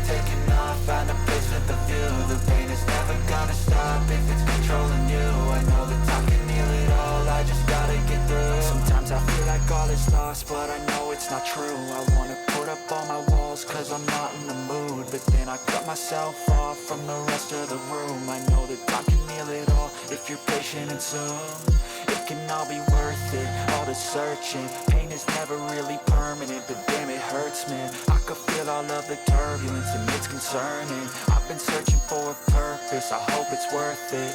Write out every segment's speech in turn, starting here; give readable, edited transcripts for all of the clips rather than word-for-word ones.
like taking off, find a place with a view. The pain is never gonna stop if it's controlling you. I know that time can heal it all, I just gotta get through. Sometimes I feel like all is lost, but I know it's not true. I wanna put up all my walls cause I'm not in the mood, but then I cut myself off from the rest of the room. I know that time can heal it all if you're patient and soon it can all be worth it, all the searching. Pain is never really permanent, but damn it hurts, man. I could feel all of the turbulence and it's concerning. I've been searching for a purpose, I hope it's worth it.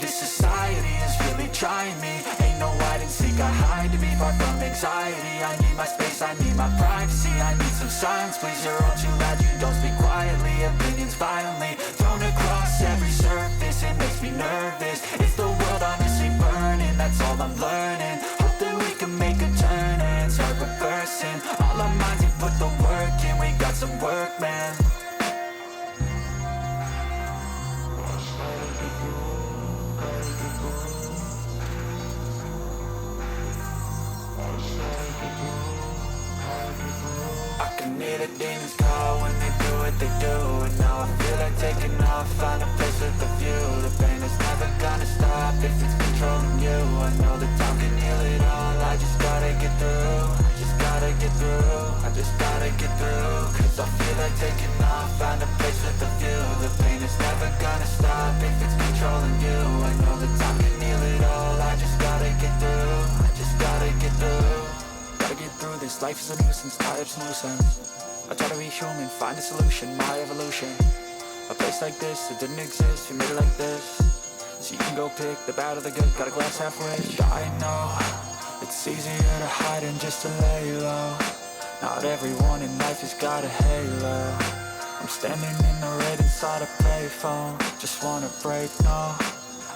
This society is really trying me. Ain't no hide and seek, I hide to be far from anxiety. I need my space, I need my privacy. I need some silence, please, you're all too loud. You don't speak quietly, opinions violently thrown across every surface. It makes me nervous, it's the world honestly burning. That's all I'm learning, hope that we can make a turn and start reversing. All our minds and put the work in, we got some work, man. I can hear the demons call when they do what they do, and now I feel like taking off, find a place with a view. The pain is never gonna stop if it's controlling you. I know that time can heal it all, I just gotta get through. I just gotta get through, I just gotta get through. Cause I feel like taking off, find a place with a view. The pain is never gonna stop if it's controlling you. I know that time can heal it all, I just gotta get through. I just gotta get through. Gotta get through this, life is a nuisance, tired of loose ends. I try to be human, find a solution, my evolution. A place like this, it didn't exist, we made it like this. So you can go pick the bad or the good, got a glass halfway. I know, it's easier to hide than just to lay low. Not everyone in life has got a halo. I'm standing in the red inside a payphone, just wanna break, no.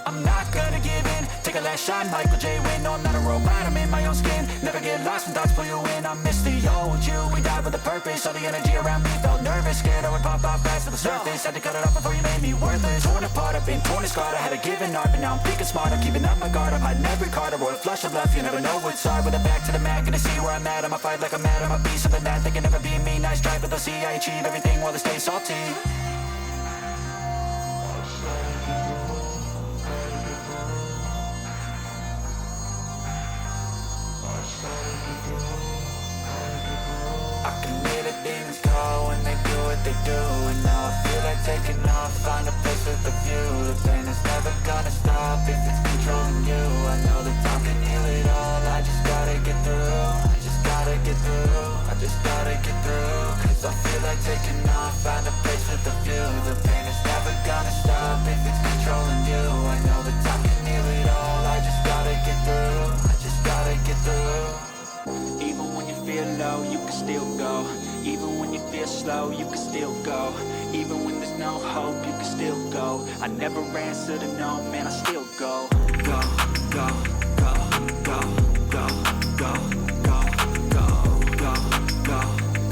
I'm not gonna give in, take a last shot, Michael J. Win. No, I'm not a robot, I'm in my own skin. Never get lost when thoughts pull you in. I miss the old you, we died with a purpose. All the energy around me felt nervous, scared I would pop out fast to the surface. Had to cut it off before you made me worthless. Torn apart, I've been torn and scarred. I had a given art, but now I'm thinking smart. I'm keeping up my guard, I'm hiding every card. A royal flush of love, you never know what's hard. With a back to the mat, gonna see where I'm at. I'ma fight like I'm mad, I'ma be something that they can never be me. Nice try, but they'll see I achieve everything while they stay salty. I can hear the demons call when they do what they do, and now I feel like taking off, find a place with a view. The pain is never gonna stop if it's controlling you. I know that time can heal it all, I just gotta get through. I just gotta get through, I just gotta get through. Cause I feel like taking off, find a place with a view. The pain is never gonna stop if it's controlling you. I know that time can heal it all, I just gotta get through. I just gotta get through. Even when you feel low, you can still go. Even when you feel slow, you can still go. Even when there's no hope, you can still go. I never answer to no, man, I still go. Go, go, go, go, go, go, go, go, go, go,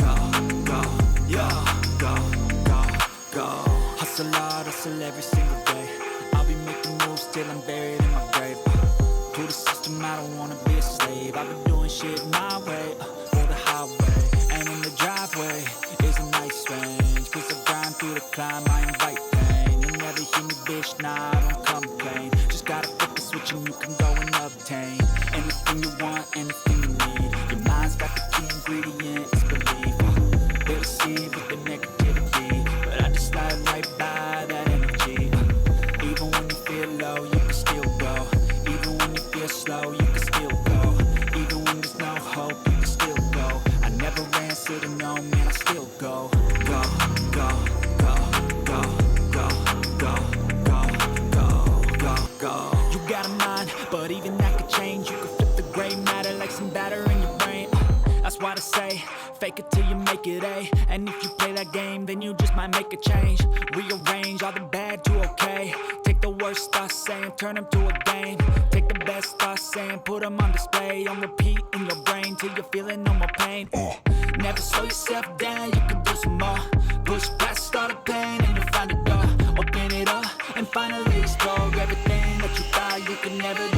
go, go, yeah, go, go, go. Hustle hard, hustle every single day. I'll be making moves till I'm buried in my grave. To the system, I don't wanna be a slave. I've been doing shit my way, for the highway. And in the driveway is a nice range. Cause I grind through the climb, I invite pain. You'll never hear me, bitch, nah, I don't complain. Just gotta flip the switch and you can go and obtain anything you want, anything you need. Your mind's got the key ingredient, it's belief. They'll deceive with the negativity, but I just slide right by that energy. Even when you feel low, you can still go. Even when you feel slow, you can still go. Even when there's no hope, you can still go. I never answer to no, man, I still go. Go, go, go, go, go, go, go, go, go, go. You got a mind, but even that could change. You can flip the gray matter like some batter in your brain. That's why they say, fake it till you make it A. And if you play that game, then you just might make a change. Rearrange all the bad to okay. Take the worst thoughts saying, turn them to a game. Take the best thoughts saying, put them on display. On repeat in your brain till you're feeling no more pain. Never slow yourself down, you can do some more. Push past all the pain and you'll find a door. Open it up and finally explore everything that you thought you could never do.